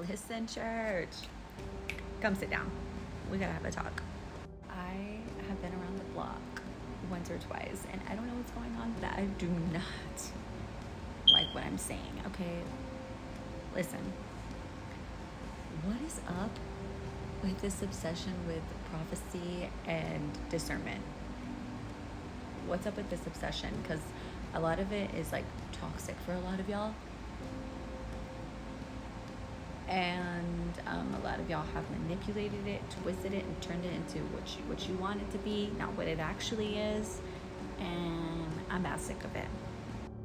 Listen, church. Come sit down. We gotta have a talk. I have been around the block once or twice, and I don't know what's going on, but I do not like what I'm saying, okay? Listen. What is up with this obsession with prophecy and discernment? What's up with this obsession? Because a lot of it is like toxic for a lot of y'all. And a lot of y'all have manipulated it, twisted it, and turned it into what you want it to be, not what it actually is. And I'm that sick of it.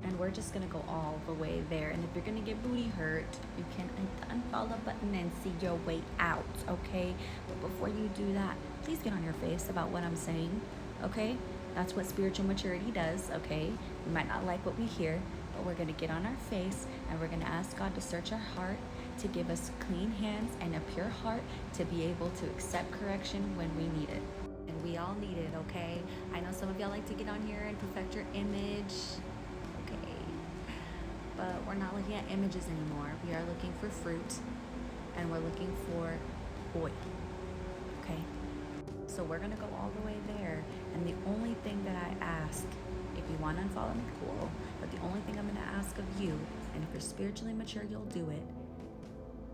And we're just gonna go all the way there. And if you're gonna get booty hurt, you can unfollow the button and see your way out, okay? But before you do that, please get on your face about what I'm saying, okay? That's what spiritual maturity does, okay? We might not like what we hear, but we're gonna get on our face and we're gonna ask God to search our heart, to give us clean hands and a pure heart to be able to accept correction when we need it. And we all need it, okay? I know some of y'all like to get on here and perfect your image, okay? But we're not looking at images anymore. We are looking for fruit and we're looking for oil, okay? So we're gonna go all the way there. And the only thing that I ask, if you want to unfollow me, cool. But the only thing I'm gonna ask of you, and if you're spiritually mature, you'll do it,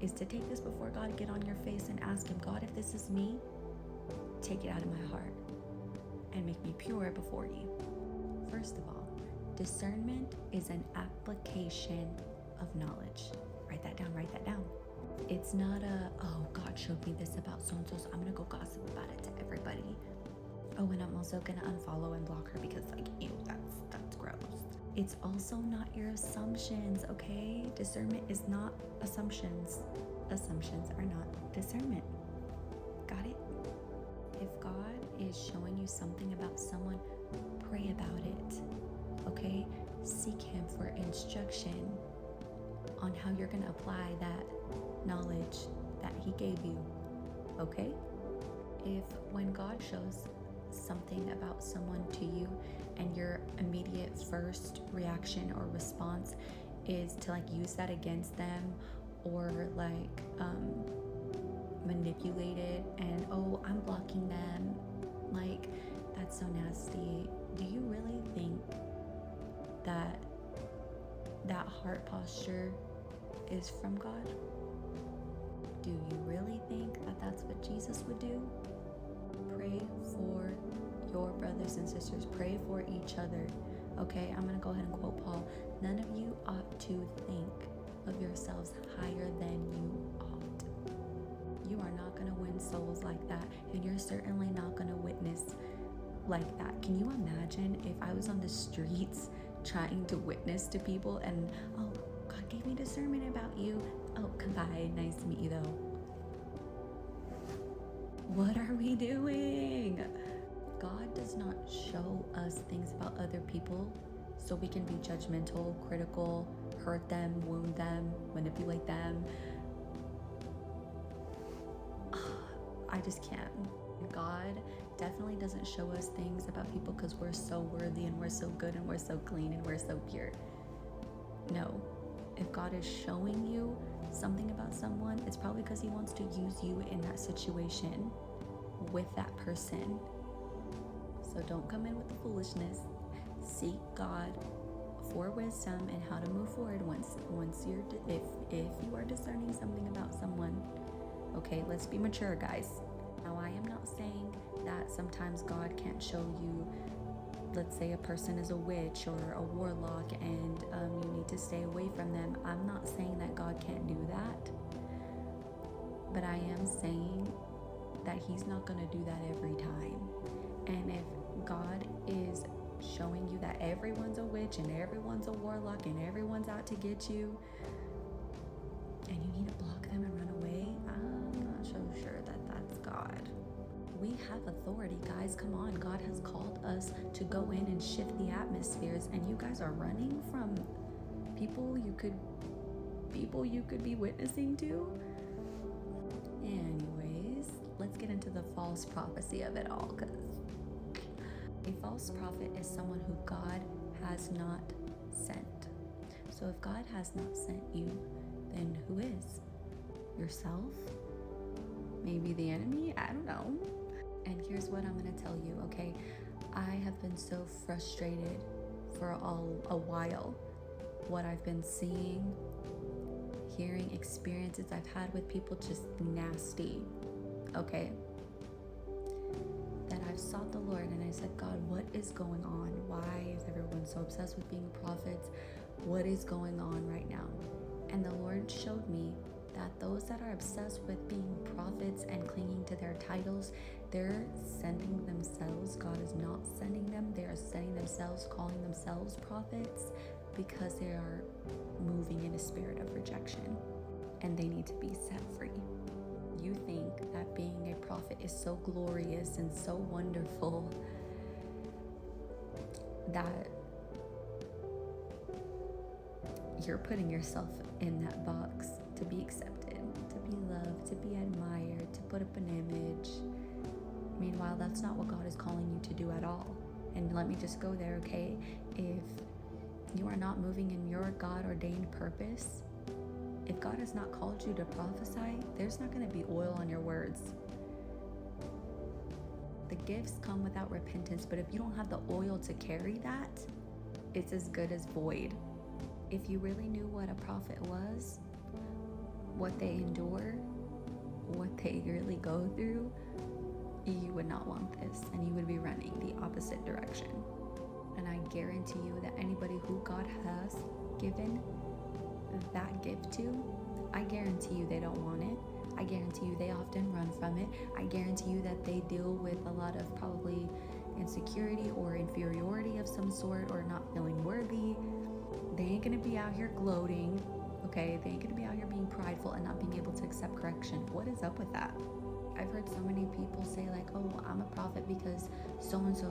is to take this before God, get on your face and ask him, God, if this is me, take it out of my heart and make me pure before you. First of all, discernment is an application of knowledge. Write that down, write that down. It's not oh, God showed me this about so-and-so, so I'm gonna go gossip about it to everybody. Oh, and I'm also gonna unfollow and block her because like, ew, that's gross. It's also not your assumptions, okay? Discernment is not assumptions. Assumptions are not discernment. Got it? If God is showing you something about someone, pray about it, okay? Seek him for instruction on how you're gonna apply that knowledge that he gave you, okay? If when God shows something about someone to you and your immediate first reaction or response is to like use that against them or like manipulate it and, oh, I'm blocking them, like that's so nasty. Do you really think that that heart posture is from God? Do you really think that that's what Jesus would do? Pray for your brothers and sisters. Pray for each other. Okay, I'm going to go ahead and quote Paul. None of you ought to think of yourselves higher than you ought. You are not going to win souls like that, and you're certainly not going to witness like that. Can you imagine if I was on the streets trying to witness to people and, oh, God gave me discernment about you. Oh, goodbye. Nice to meet you, though. What are we doing? God does not show us things about other people so we can be judgmental, critical, hurt them, wound them, manipulate them. I just can't. God definitely doesn't show us things about people because we're so worthy and we're so good and we're so clean and we're so pure. No. If God is showing you something about someone, it's probably because he wants to use you in that situation with that person. So don't come in with the foolishness. Seek God for wisdom and how to move forward once you're if you are discerning something about someone. Okay, let's be mature, guys. Now, I am not saying that sometimes God can't show you, let's say a person is a witch or a warlock and you need to stay away from them. I'm not saying that God can't do that, but I am saying that he's not going to do that every time. And if God is showing you that everyone's a witch and everyone's a warlock and everyone's out to get you and you need to block them and run away, I'm not so sure that that's God. We have authority, guys. Come on. God has called us to go in and shift the atmospheres, and you guys are running from people you could be witnessing to. Anyways, let's get into the false prophecy of it all, because a false prophet is someone who God has not sent. So if God has not sent you, then who is? Yourself? Maybe the enemy? I don't know. And here's what I'm gonna tell you, okay? I have been so frustrated for a while. What I've been seeing, hearing, experiences I've had with people, just nasty, okay? That I've sought the Lord and I said, God, what is going on? Why is everyone so obsessed with being prophets? What is going on right now? And the Lord showed me that those that are obsessed with being prophets and clinging to their titles, they're sending themselves. God is not sending them. They are sending themselves, calling themselves prophets, because they are moving in a spirit of rejection and they need to be set free. You think that being a prophet is so glorious and so wonderful that you're putting yourself in that box to be accepted, to be loved, to be admired, to put up an image. Meanwhile, that's not what God is calling you to do at all. And let me just go there, okay? If you are not moving in your God-ordained purpose, if God has not called you to prophesy, there's not going to be oil on your words. The gifts come without repentance, but if you don't have the oil to carry that, it's as good as void. If you really knew what a prophet was, what they endure, what they really go through, you would not want this, and you would be running the opposite direction. And I guarantee you that anybody who God has given that gift to, I guarantee you they don't want it. I guarantee you they often run from it. I guarantee you that they deal with a lot of probably insecurity or inferiority of some sort, or not feeling worthy. They ain't gonna be out here gloating, okay? They ain't gonna be out here being prideful and not being able to accept correction. What is up with that? I've heard so many people say like, oh, I'm a prophet because so-and-so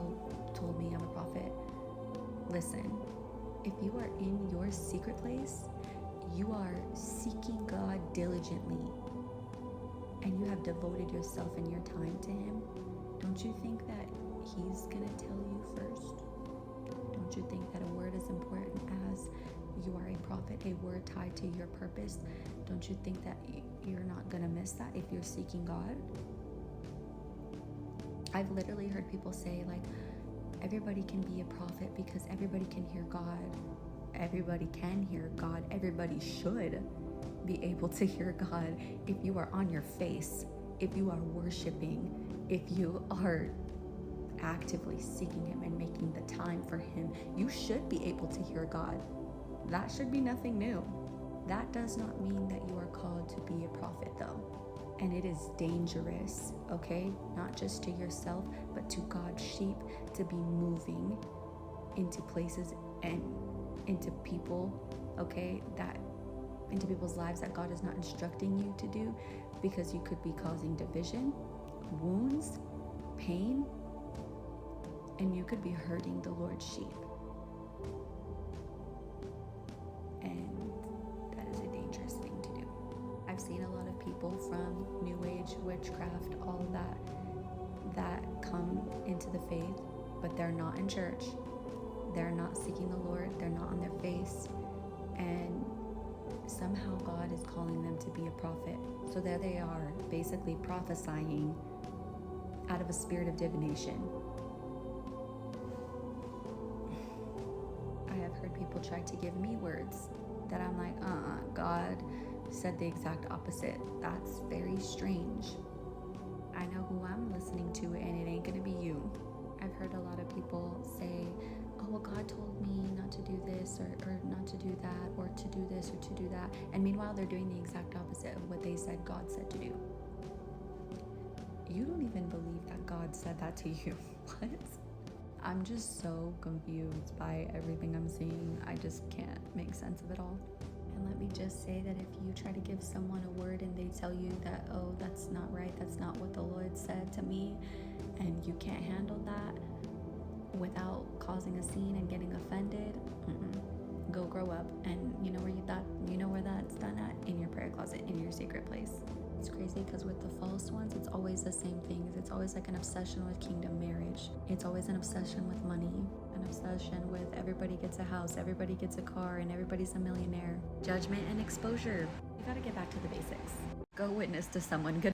told me I'm a prophet. Listen, if you are in your secret place, you are seeking God diligently, and you have devoted yourself and your time to Him, don't you think that He's gonna tell you first? Don't you think that a word as important as you are a prophet, a word tied to your purpose, don't you think that you're not gonna miss that if you're seeking God? I've literally heard people say like, everybody can be a prophet because everybody can hear God. Everybody can hear God. Everybody should be able to hear God if you are on your face, if you are worshiping, if you are actively seeking Him and making the time for Him. You should be able to hear God. That should be nothing new. That does not mean that you are called to be a prophet though. And it is dangerous, okay? Not just to yourself, but to God's sheep, to be moving into places and into people, okay, that into people's lives that God is not instructing you to do, because you could be causing division, wounds, pain, and you could be hurting the Lord's sheep. And that is a dangerous thing to do. I've seen a lot of people from New Age, witchcraft, all of that come into the faith, but they're not in church. They're not seeking the Lord. They're not on their face. And somehow God is calling them to be a prophet. So there they are, basically prophesying out of a spirit of divination. I have heard people try to give me words that I'm like, God said the exact opposite. That's very strange. I know who I'm listening to, and it ain't gonna be you. I've heard a lot of people say, oh, well, God told me not to do this or not to do that, or to do this or to do that. And meanwhile, they're doing the exact opposite of what they said God said to do. You don't even believe that God said that to you. What? I'm just so confused by everything I'm seeing. I just can't make sense of it all. And let me just say that if you try to give someone a word and they tell you that, oh, that's not right, that's not what the Lord said to me, and you can't handle that without causing a scene and getting offended, go grow up. And you know where that's done at? In your prayer closet, in your secret place. It's crazy because with the false ones, it's always the same things. It's always like an obsession with kingdom marriage. It's always an obsession with money, an obsession with everybody gets a house, everybody gets a car, and everybody's a millionaire. Judgment and exposure. You gotta get back to the basics. Go witness to someone. Good.